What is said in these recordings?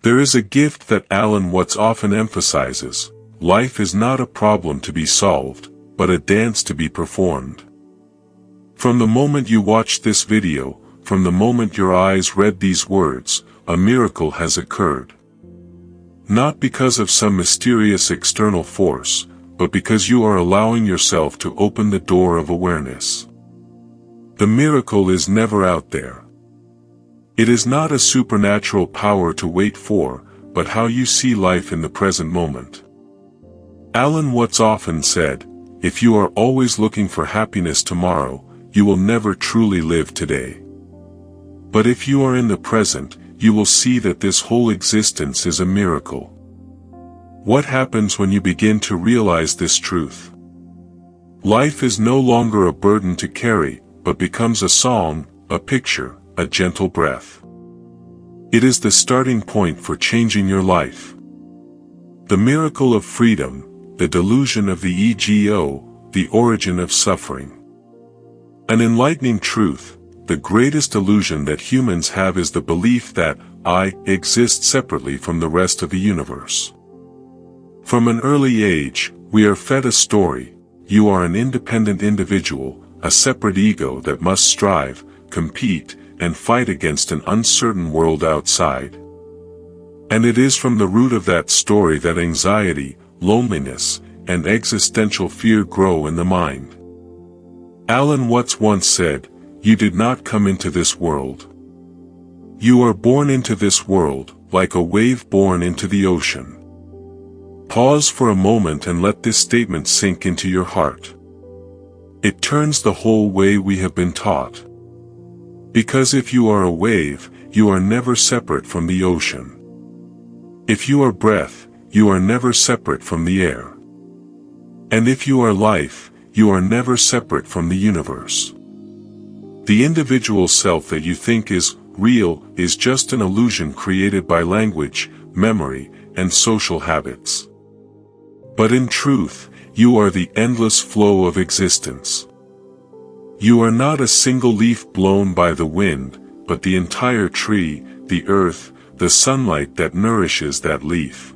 There is a gift that Alan Watts often emphasizes: life is not a problem to be solved, but a dance to be performed. From the moment you watched this video, from the moment your eyes read these words, a miracle has occurred. Not because of some mysterious external force, but because you are allowing yourself to open the door of awareness. The miracle is never out there. It is not a supernatural power to wait for, but how you see life in the present moment. Alan Watts often said, "If you are always looking for happiness tomorrow, you will never truly live today. But if you are in the present, you will see that this whole existence is a miracle." What happens when you begin to realize this truth? Life is no longer a burden to carry, but becomes a song, a picture, a gentle breath. It is the starting point for changing your life. The miracle of freedom, the delusion of the ego, the origin of suffering. An enlightening truth: the greatest illusion that humans have is the belief that I exist separately from the rest of the universe. From an early age, we are fed a story: you are an independent individual, a separate ego that must strive, compete, and fight against an uncertain world outside. And it is from the root of that story that anxiety, loneliness, and existential fear grow in the mind. Alan Watts once said, "You did not come into this world. You are born into this world, like a wave born into the ocean." Pause for a moment and let this statement sink into your heart. It turns the whole way we have been taught. Because if you are a wave, you are never separate from the ocean. If you are breath, you are never separate from the air. And if you are life, you are never separate from the universe. The individual self that you think is real is just an illusion created by language, memory, and social habits. But in truth, you are the endless flow of existence. You are not a single leaf blown by the wind, but the entire tree, the earth, the sunlight that nourishes that leaf.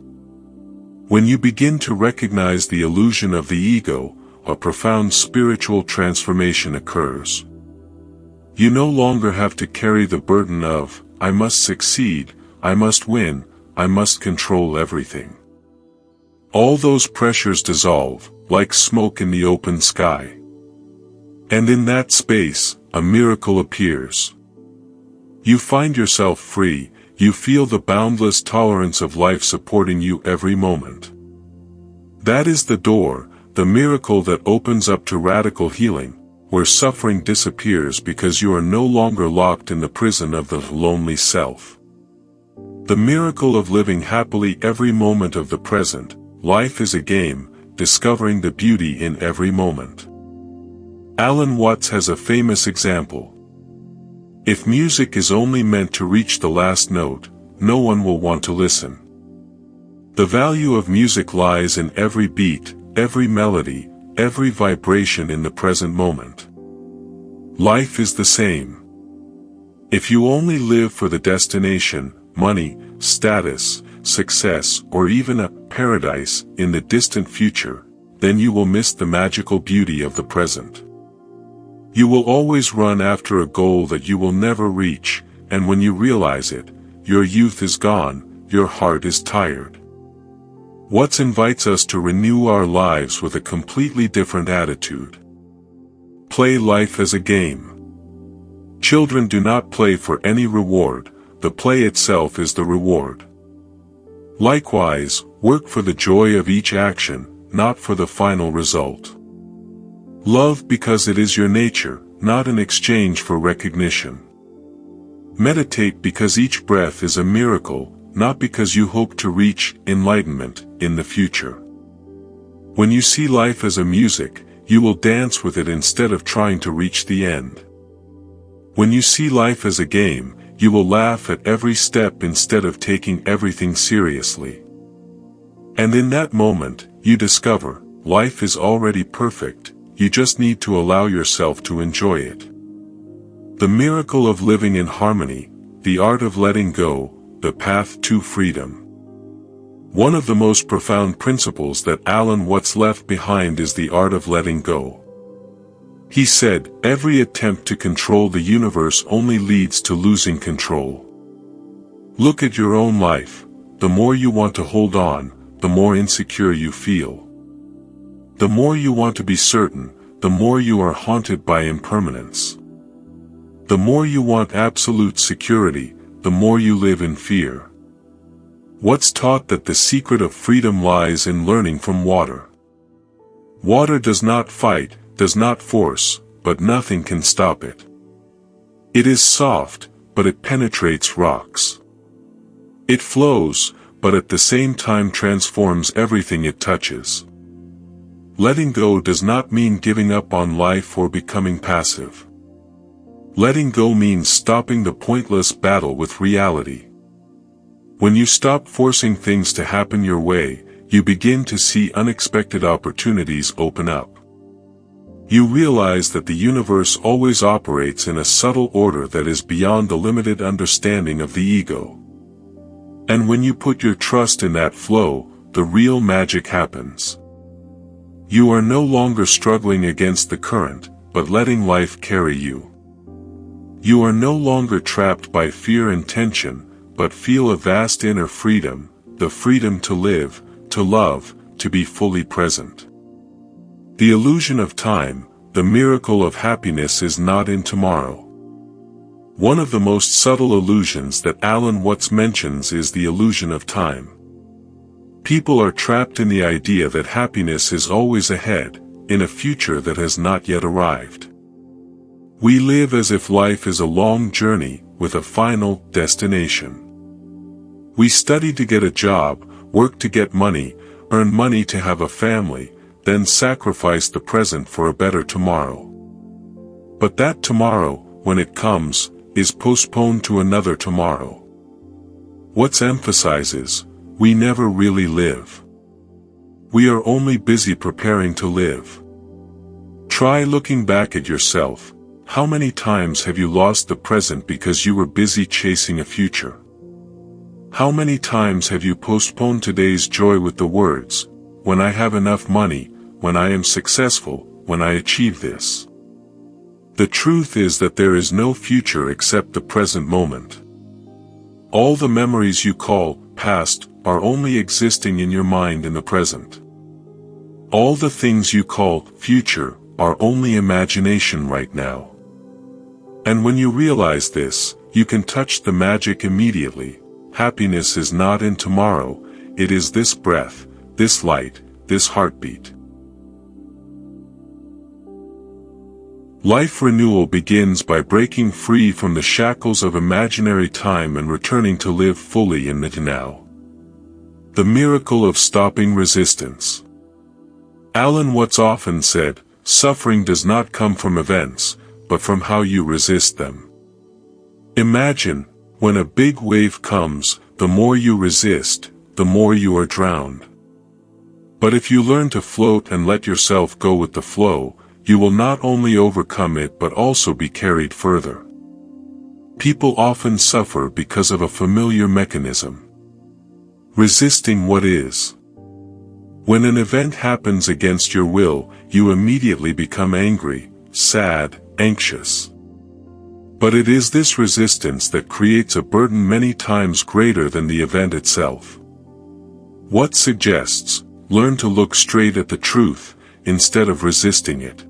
When you begin to recognize the illusion of the ego, a profound spiritual transformation occurs. You no longer have to carry the burden of, "I must succeed, I must win, I must control everything." All those pressures dissolve, like smoke in the open sky. And in that space, a miracle appears. You find yourself free, you feel the boundless tolerance of life supporting you every moment. That is the door, the miracle that opens up to radical healing, where suffering disappears because you are no longer locked in the prison of the lonely self. The miracle of living happily every moment of the present. Life is a game, discovering the beauty in every moment. Alan Watts has a famous example. If music is only meant to reach the last note, no one will want to listen. The value of music lies in every beat, every melody, every vibration in the present moment. Life is the same. If you only live for the destination, money, status, success, or even a paradise in the distant future, then you will miss the magical beauty of the present. You will always run after a goal that you will never reach, and when you realize it, your youth is gone, your heart is tired. Watts invites us to renew our lives with a completely different attitude. Play life as a game. Children do not play for any reward, the play itself is the reward. Likewise, work for the joy of each action, not for the final result. Love because it is your nature, not in exchange for recognition. Meditate because each breath is a miracle, not because you hope to reach enlightenment in the future. When you see life as a music, you will dance with it instead of trying to reach the end. When you see life as a game, you will laugh at every step instead of taking everything seriously. And in that moment, you discover, life is already perfect, you just need to allow yourself to enjoy it. The miracle of living in harmony, the art of letting go, the path to freedom. One of the most profound principles that Alan Watts left behind is the art of letting go. He said, "Every attempt to control the universe only leads to losing control." Look at your own life. The more you want to hold on, the more insecure you feel. The more you want to be certain, the more you are haunted by impermanence. The more you want absolute security, the more you live in fear. Watts taught that the secret of freedom lies in learning from water. Water does not fight, does not force, but nothing can stop it. It is soft, but it penetrates rocks. It flows, but at the same time transforms everything it touches. Letting go does not mean giving up on life or becoming passive. Letting go means stopping the pointless battle with reality. When you stop forcing things to happen your way, you begin to see unexpected opportunities open up. You realize that the universe always operates in a subtle order that is beyond the limited understanding of the ego. And when you put your trust in that flow, the real magic happens. You are no longer struggling against the current, but letting life carry you. You are no longer trapped by fear and tension, but feel a vast inner freedom, the freedom to live, to love, to be fully present. The illusion of time, the miracle of happiness is not in tomorrow. One of the most subtle illusions that Alan Watts mentions is the illusion of time. People are trapped in the idea that happiness is always ahead, in a future that has not yet arrived. We live as if life is a long journey, with a final destination. We study to get a job, work to get money, earn money to have a family, then sacrifice the present for a better tomorrow. But that tomorrow, when it comes, is postponed to another tomorrow. Watts emphasizes, we never really live. We are only busy preparing to live. Try looking back at yourself. How many times have you lost the present because you were busy chasing a future? How many times have you postponed today's joy with the words, when I have enough money, when I am successful, when I achieve this? The truth is that there is no future except the present moment. All the memories you call past are only existing in your mind in the present. All the things you call future are only imagination right now. And when you realize this, you can touch the magic immediately. Happiness is not in tomorrow, it is this breath, this light, this heartbeat. Life renewal begins by breaking free from the shackles of imaginary time and returning to live fully in the now. The miracle of stopping resistance. Alan Watts often said, suffering does not come from events, but from how you resist them. Imagine, when a big wave comes, the more you resist, the more you are drowned. But if you learn to float and let yourself go with the flow, you will not only overcome it but also be carried further. People often suffer because of a familiar mechanism. Resisting what is. When an event happens against your will, you immediately become angry, sad, anxious. But it is this resistance that creates a burden many times greater than the event itself. Watts suggests, learn to look straight at the truth, instead of resisting it.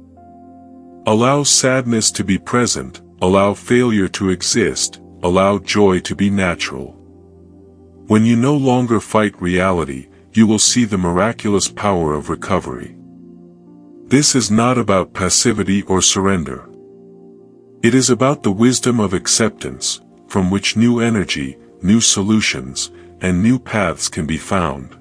Allow sadness to be present, allow failure to exist, allow joy to be natural. When you no longer fight reality, you will see the miraculous power of recovery. This is not about passivity or surrender. It is about the wisdom of acceptance, from which new energy, new solutions, and new paths can be found.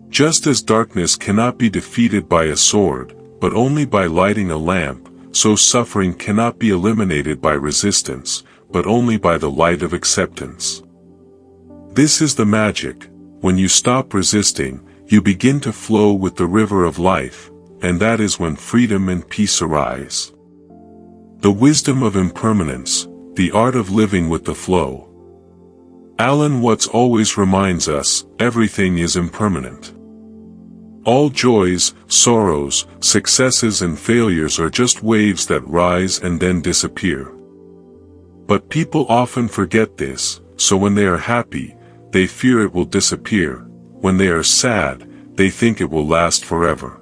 Just as darkness cannot be defeated by a sword, but only by lighting a lamp, so suffering cannot be eliminated by resistance, but only by the light of acceptance. This is the magic. When you stop resisting, you begin to flow with the river of life, and that is when freedom and peace arise. The wisdom of impermanence, the art of living with the flow. Alan Watts always reminds us, everything is impermanent. All joys, sorrows, successes and failures are just waves that rise and then disappear. But people often forget this, so when they are happy, they fear it will disappear. When they are sad, they think it will last forever.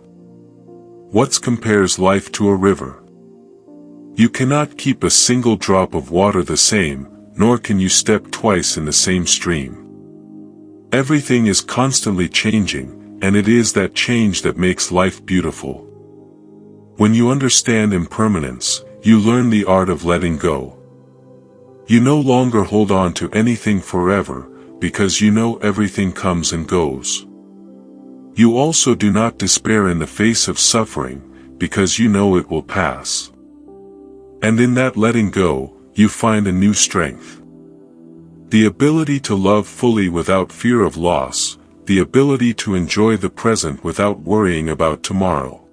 Watts compares life to a river. You cannot keep a single drop of water the same, nor can you step twice in the same stream. Everything is constantly changing, and it is that change that makes life beautiful. When you understand impermanence, you learn the art of letting go. You no longer hold on to anything forever, because you know everything comes and goes. You also do not despair in the face of suffering, because you know it will pass. And in that letting go, you find a new strength. The ability to love fully without fear of loss, the ability to enjoy the present without worrying about tomorrow.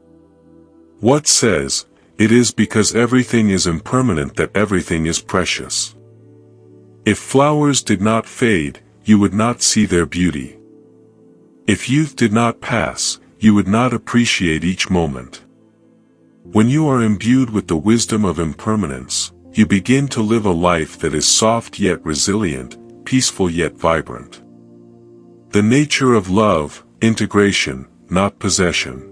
Watts says, it is because everything is impermanent that everything is precious. If flowers did not fade, you would not see their beauty. If youth did not pass, you would not appreciate each moment. When you are imbued with the wisdom of impermanence, you begin to live a life that is soft yet resilient, peaceful yet vibrant. The nature of love, integration, not possession.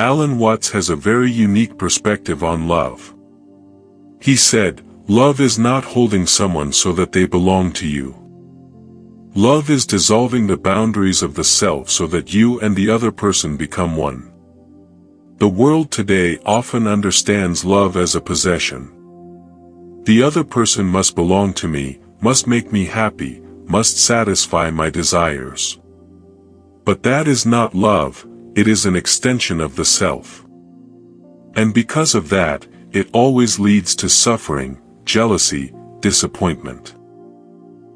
Alan Watts has a very unique perspective on love. He said, love is not holding someone so that they belong to you. Love is dissolving the boundaries of the self so that you and the other person become one. The world today often understands love as a possession. The other person must belong to me, must make me happy, must satisfy my desires. But that is not love, it is an extension of the self. And because of that, it always leads to suffering, jealousy, disappointment.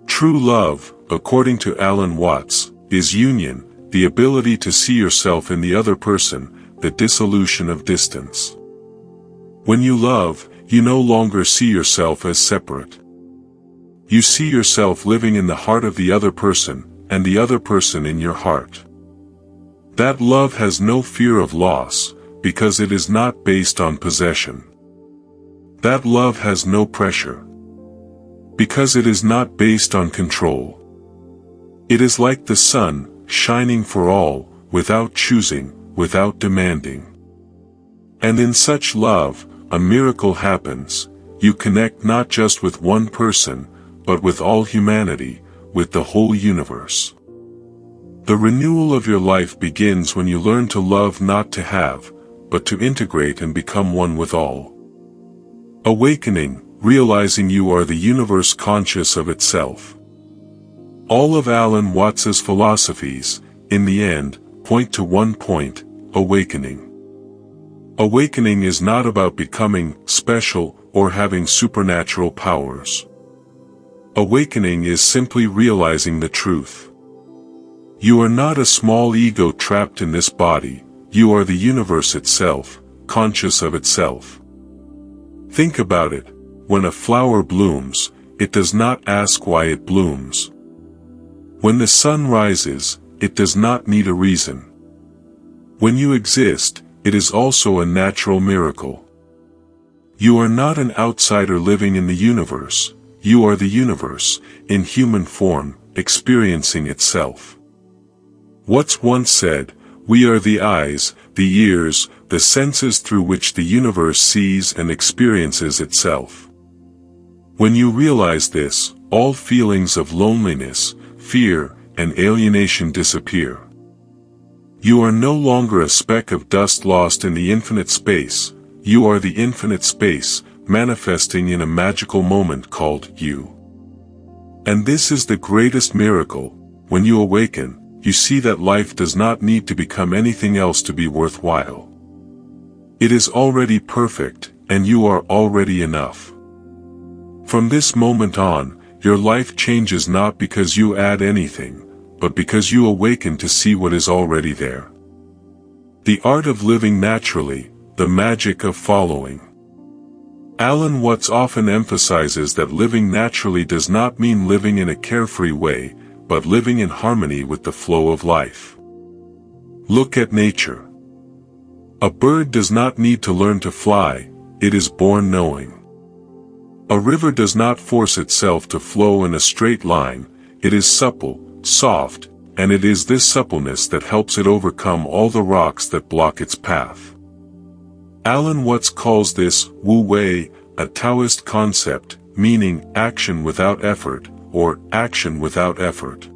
True love, according to Alan Watts, is union, the ability to see yourself in the other person, the dissolution of distance. When you love, you no longer see yourself as separate. You see yourself living in the heart of the other person, and the other person in your heart. That love has no fear of loss, because it is not based on possession. That love has no pressure, because it is not based on control. It is like the sun, shining for all, without choosing, without demanding. And in such love, a miracle happens. You connect not just with one person, but with all humanity, with the whole universe. The renewal of your life begins when you learn to love not to have, but to integrate and become one with all. Awakening, realizing you are the universe conscious of itself. All of Alan Watts's philosophies, in the end, point to one point, awakening. Awakening is not about becoming special or having supernatural powers. Awakening is simply realizing the truth. You are not a small ego trapped in this body, you are the universe itself, conscious of itself. Think about it, when a flower blooms, it does not ask why it blooms. When the sun rises, it does not need a reason. When you exist, it is also a natural miracle. You are not an outsider living in the universe, you are the universe, in human form, experiencing itself. Watts once said, we are the eyes, the ears, the senses through which the universe sees and experiences itself. When you realize this, all feelings of loneliness, fear, and alienation disappear. You are no longer a speck of dust lost in the infinite space, you are the infinite space, manifesting in a magical moment called you. And this is the greatest miracle. When you awaken, you see that life does not need to become anything else to be worthwhile. It is already perfect, and you are already enough. From this moment on, your life changes not because you add anything, but because you awaken to see what is already there. The art of living naturally, the magic of following. Alan Watts often emphasizes that living naturally does not mean living in a carefree way, but living in harmony with the flow of life. Look at nature. A bird does not need to learn to fly, it is born knowing. A river does not force itself to flow in a straight line, it is supple, soft, and it is this suppleness that helps it overcome all the rocks that block its path. Alan Watts calls this Wu Wei, a Taoist concept, meaning action without effort, or action without effort.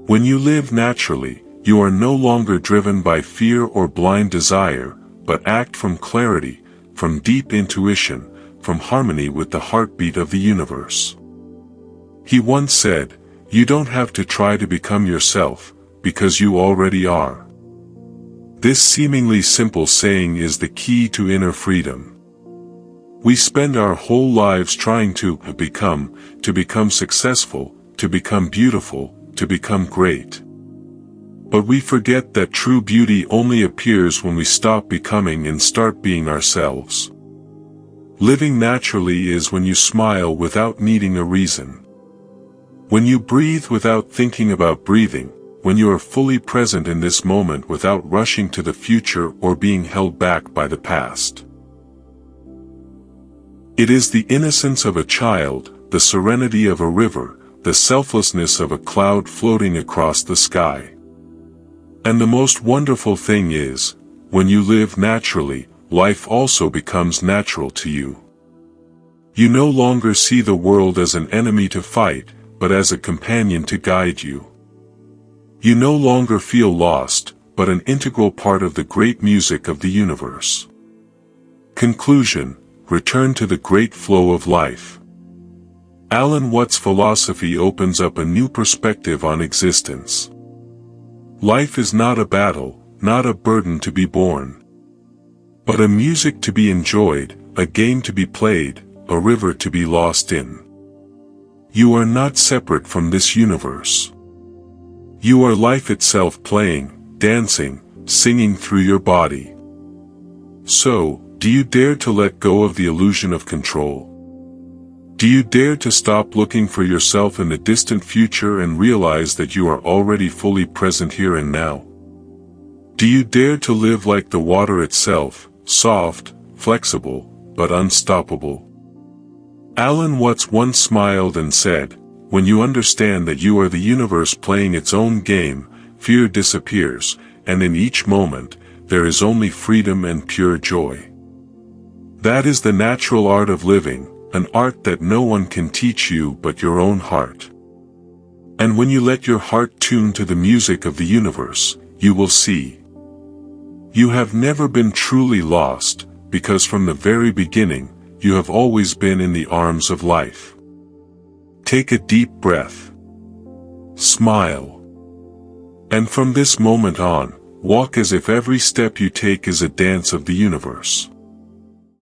When you live naturally, you are no longer driven by fear or blind desire, but act from clarity, from deep intuition, from harmony with the heartbeat of the universe. He once said, "You don't have to try to become yourself, because you already are." This seemingly simple saying is the key to inner freedom. We spend our whole lives trying to become successful, to become beautiful, to become great. But we forget that true beauty only appears when we stop becoming and start being ourselves. Living naturally is when you smile without needing a reason. When you breathe without thinking about breathing, when you are fully present in this moment without rushing to the future or being held back by the past. It is the innocence of a child, the serenity of a river, the selflessness of a cloud floating across the sky. And the most wonderful thing is, when you live naturally, life also becomes natural to you. You no longer see the world as an enemy to fight, but as a companion to guide you. You no longer feel lost, but an integral part of the great music of the universe. Conclusion: return to the great flow of life. Alan Watts' philosophy opens up a new perspective on existence. Life is not a battle, not a burden to be borne, but a music to be enjoyed, a game to be played, a river to be lost in. You are not separate from this universe. You are life itself playing, dancing, singing through your body. So, do you dare to let go of the illusion of control? Do you dare to stop looking for yourself in the distant future and realize that you are already fully present here and now? Do you dare to live like the water itself, soft, flexible, but unstoppable? Alan Watts once smiled and said, "When you understand that you are the universe playing its own game, fear disappears, and in each moment, there is only freedom and pure joy." That is the natural art of living, an art that no one can teach you but your own heart. And when you let your heart tune to the music of the universe, you will see. You have never been truly lost, because from the very beginning, you have always been in the arms of life. Take a deep breath. Smile. And from this moment on, walk as if every step you take is a dance of the universe.